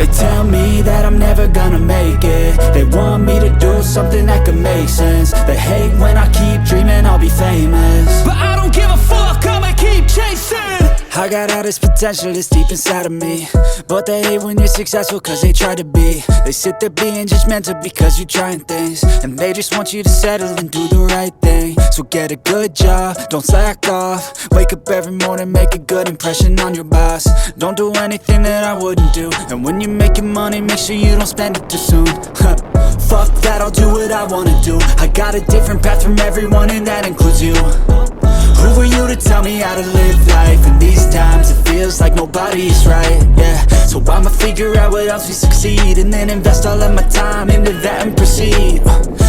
They tell me that I'm never gonna make it. They want me to do something that could make sense. They hate when I keep dreaming I'll be famous, but I don't give a fuck, I'ma keep chasing. I got all this potential that's deep inside of me, but they hate when you're successful cause they try to be. They sit there being judgmental because you're trying things, and they just want you to settle and do the right thing. So get a good job, don't slack off. Wake up every morning, make a good impression on your boss. Don't do anything that I wouldn't do, and when you're making money, make sure you don't spend it too soon. Fuck that, I'll do what I wanna do. I got a different path from everyone and that includes you. Who are you to tell me how to live life? In these times it feels like nobody's right, yeah. So I'ma figure out what else we succeed, and then invest all of my time into that and proceed.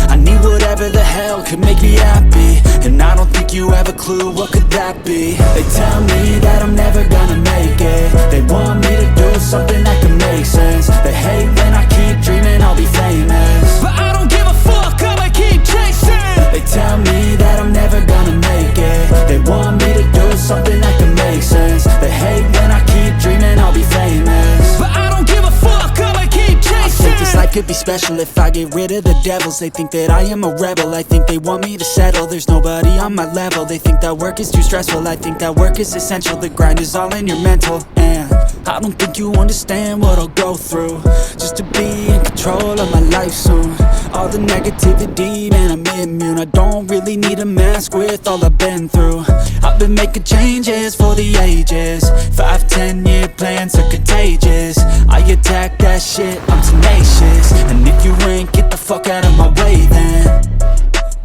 I need whatever the hell could make me happy, and I don't think you have a clue what could that be. They tell me that I'm never gonna make it. They want me to do something that can make sense. They hate when I keep dreaming I'll be famous, but I don't give a fuck, I'ma keep chasing. They tell me that I'm never gonna make it. They want me to do something that can make sense. They hate when I keep dreaming I'll be famous, but I don't give a fuck, I'ma keep chasing. I think this life could be special if I get rid of the devils. They think that I am a rebel, I think they want me to settle. There's nobody on my level, they think that work is too stressful. I think that work is essential, the grind is all in your mental. And I don't think you understand what I'll go through just to be in control of my life soon. All the negativity, man, I'm immune. I don't really need a mask with all I've been through. I've been making changes for the ages. 5-10 year plans are contagious. I attack that shit, I'm tenacious. And if you ain't, get the fuck out of my way then.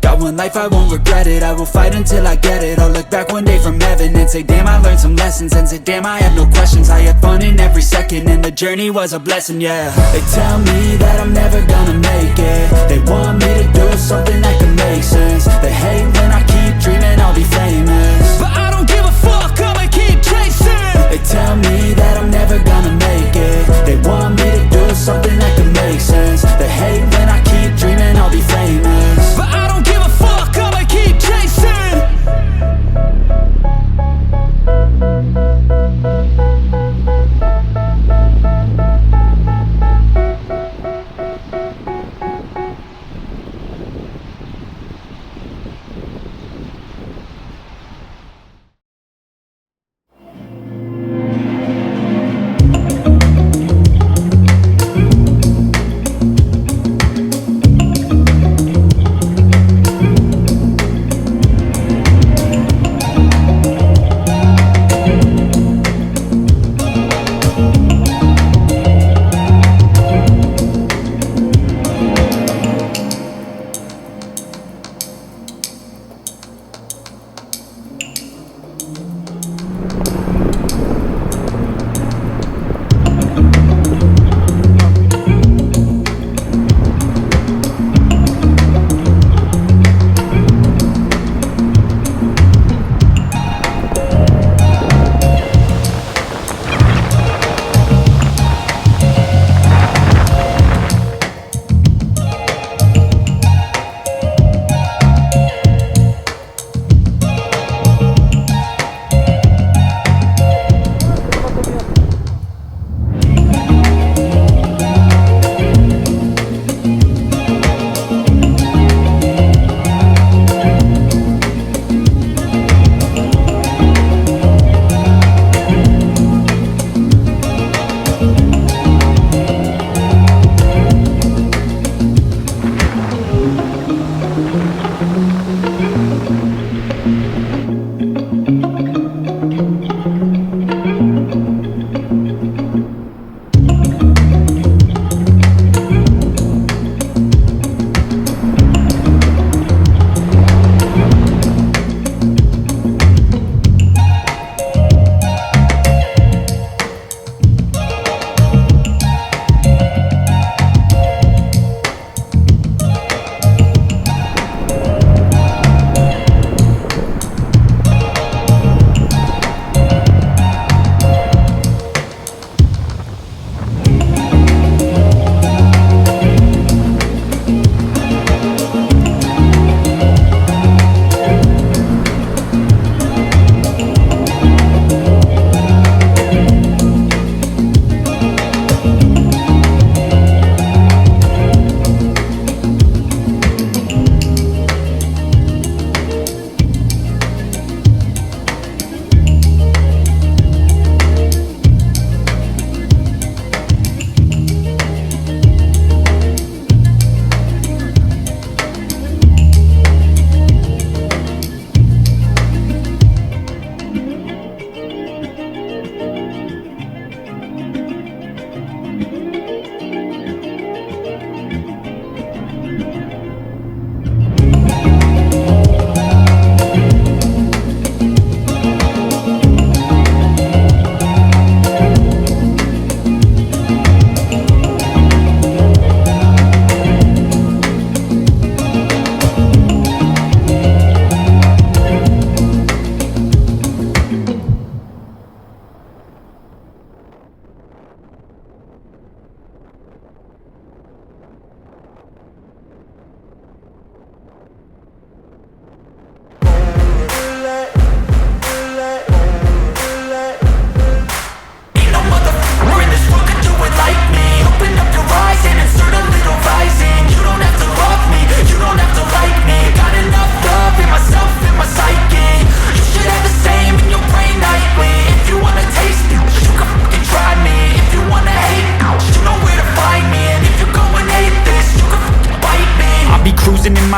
Got one life, I won't regret it. I will fight until I get it. I'll look back one day from heaven and say damn, I learned some lessons. And say damn, I have no questions. I had fun in every second, and the journey was a blessing, yeah. They tell me that I'm never gonna make it. They want me to do something that can make sense. They hate when I keep dreaming I'll be famous, but I don't give a fuck, I'ma keep chasing. They tell me that I'm never gonna make it. They want me to do something that can make sense. They hate when I keep dreaming I'll be famous, but I don't give a fuck, I'ma keep chasing.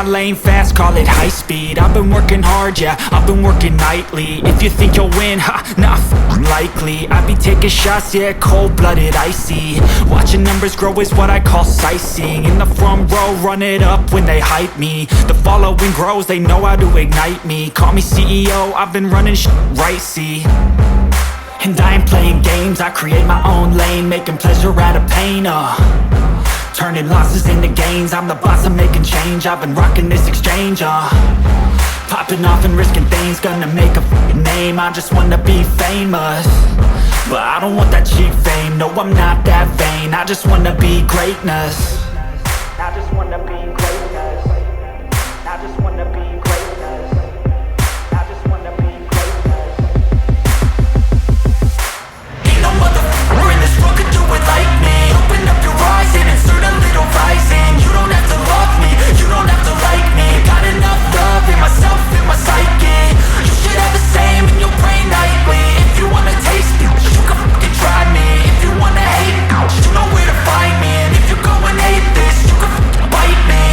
my lane fast, call it high speed. I've been working hard, yeah, I've been working nightly. If you think you'll win, ha, nah, likely. I be taking shots, yeah, cold-blooded, icy. Watching numbers grow is what I call sightseeing. In the front row, run it up when they hype me. The following grows, they know how to ignite me. Call me CEO, I've been running right, see. And I ain't playing games, I create my own lane, making pleasure out of pain, turning losses into gains, I'm the boss, I'm making change. I've been rocking this exchange, popping off and risking things, gonna make a name. I just wanna be famous, but I don't want that cheap fame. No, I'm not that vain, I just wanna be greatness. I just wanna be greatness. I just wanna be greatness. I just wanna be greatness. Ain't no motherfucker in this world could do it like me. Open up your eyes and insert a little rising. You don't have to love me, you don't have to like me. Got enough love in myself, in my psyche. You should have the same in your brain nightly. If you wanna taste me, you can fucking try me. If you wanna hate me, you know where to find me. And if you go and hate this, you can fucking bite me.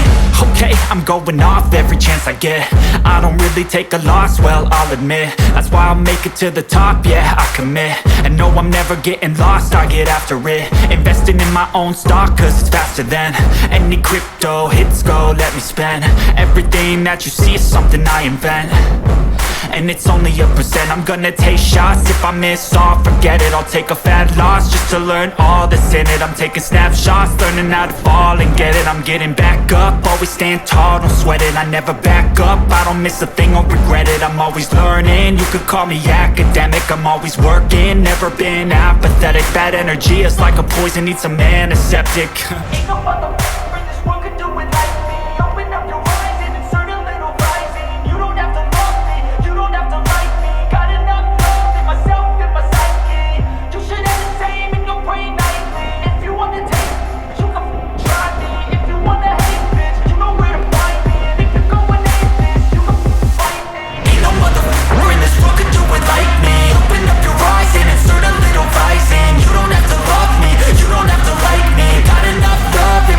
Okay, I'm going off every chance I get. I don't really take a loss, well, I'll admit. That's why I'll make it to the top, yeah, I commit. And no, I'm never getting lost, I get after it. Investing in my own stock, cause it's faster than any crypto hits go, let me spend. Everything that you see is something I invent, and it's only a percent. I'm gonna take shots, if I miss all, forget it. I'll take a fat loss just to learn all that's in it. I'm taking snapshots, learning how to fall and get it. I'm getting back up, always stand tall, don't sweat it. I never back up, I don't miss a thing or regret it. I'm always learning, you could call me academic. I'm always working, never been apathetic. Bad energy is like a poison, needs some antiseptic. Ain't no motherfucker in this world could do it like me. Open up your eyes and insert a little rising. You don't have to love me, you don't have to like me. Got enough love in myself, in my psyche. You should have the same in your brain nightly. If you wanna taste me, you can try me. If you wanna hate this, you know where to find me. And if you go and hate this, you can fight me. Ain't no motherfucker in this world could do it like me. Open up your eyes and insert a little rising. You don't have to love me, you don't have to like me. Got enough love in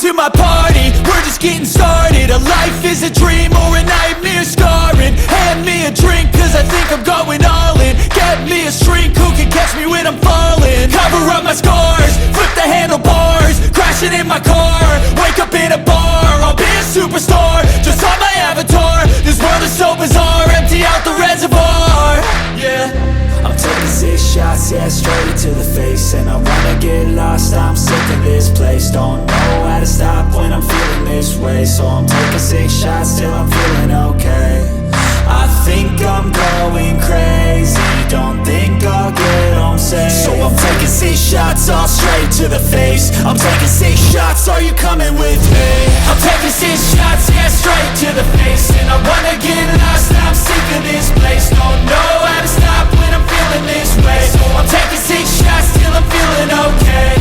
to my party, we're just getting started. A life is a dream or a nightmare scarring. Hand me a drink cause I think I'm going all in. Get me a shrink who can catch me when I'm falling. Cover up my scars, flip the handlebars, crashing in my car, wake up in a bar. I'll be a superstar, just on my avatar. This world is so bizarre, empty out the reservoir. Yeah, I'm taking 6 shots, yeah, straight to the face. And I wanna get lost, I'm sick of this place. Don't know how to stop when I'm feeling this way. So I'm taking 6 shots till I'm feeling okay. I think I'm going crazy, don't think I'll get home safe. So I'm taking 6 shots, all straight to the face. I'm taking 6 shots, are you coming with me? I'm taking 6 shots, yeah, straight to the face. And I wanna get lost, I'm sick of this place. Don't know how to stop when I'm feeling this way. So I'm taking 6 shots till I'm feeling okay.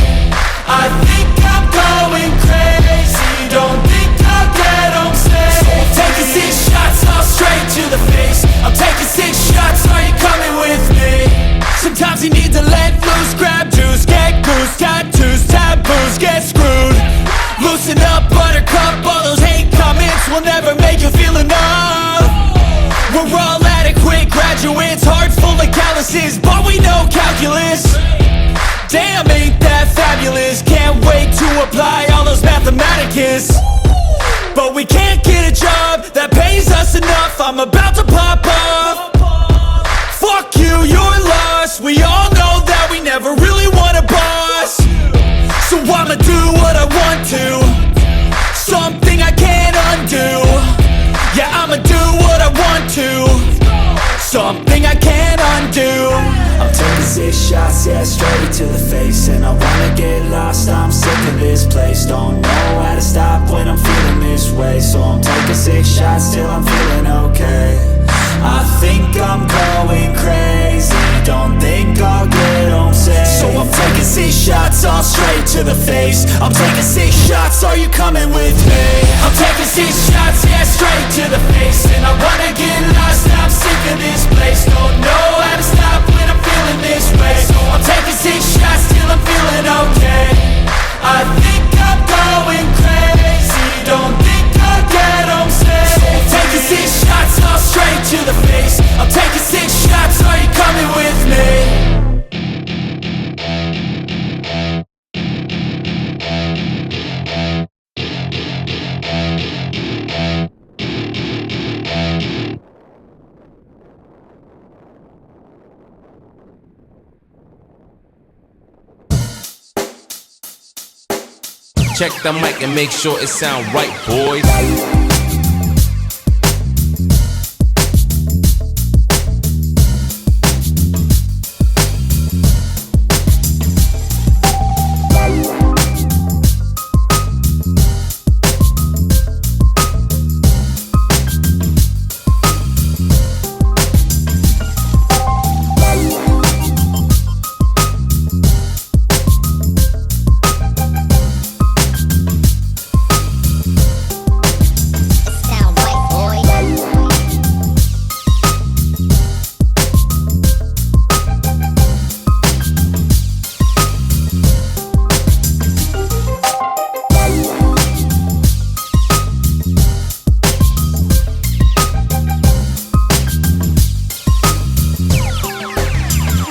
I think I'm going crazy, don't think I'll get home safe. So I'm taking 6 shots, all straight to the face. I'm taking 6 shots, are you coming with me? Sometimes you need to let loose, grab juice, get goose, tattoos, taboos, get screwed. Loosen up, buttercup, all those hate comments will never make you feel enough. We're all adequate graduates, heart full of calluses, but we know calculus. Damn, ain't that fabulous? Can't wait to apply all those mathematicus. But we can't get a job that pays us enough. I'm about to pop off. Fuck you, you're lost. We all know that we never really want a boss. So I'ma do what I want to, something I can't undo. Yeah, I'ma do what I want to, something I can't undo. I'm taking 6 shots, yeah, straight to the face. And I wanna get lost, I'm sick of this place. Don't know how to stop when I'm feeling this way. So I'm taking 6 shots till I'm feeling okay. I think I'm going crazy, don't think I'll get home safe. So I'm taking 6 shots, all straight to the face. I'm taking 6 shots, are you coming with me? I'm taking 6 shots, yeah, straight to the face. And I wanna get lost, I'm sick of this place. Don't know how to stop when I'm feeling this way. So I'm taking 6 shots till I'm feeling okay. I think I'm going crazy, don't think I'll get home safe. So I'm taking 6 shots, all straight to the face. I'm taking 6 shots, are you coming with me? Check the mic and make sure it sound right, boys.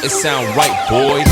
It sound right, boys.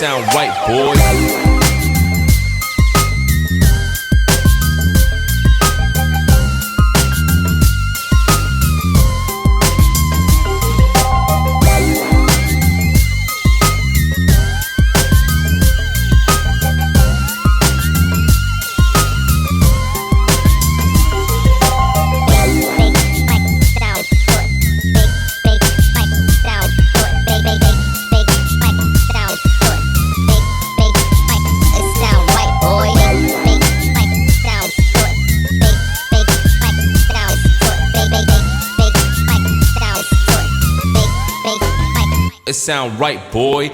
Sound right, boys. it sound right, boy.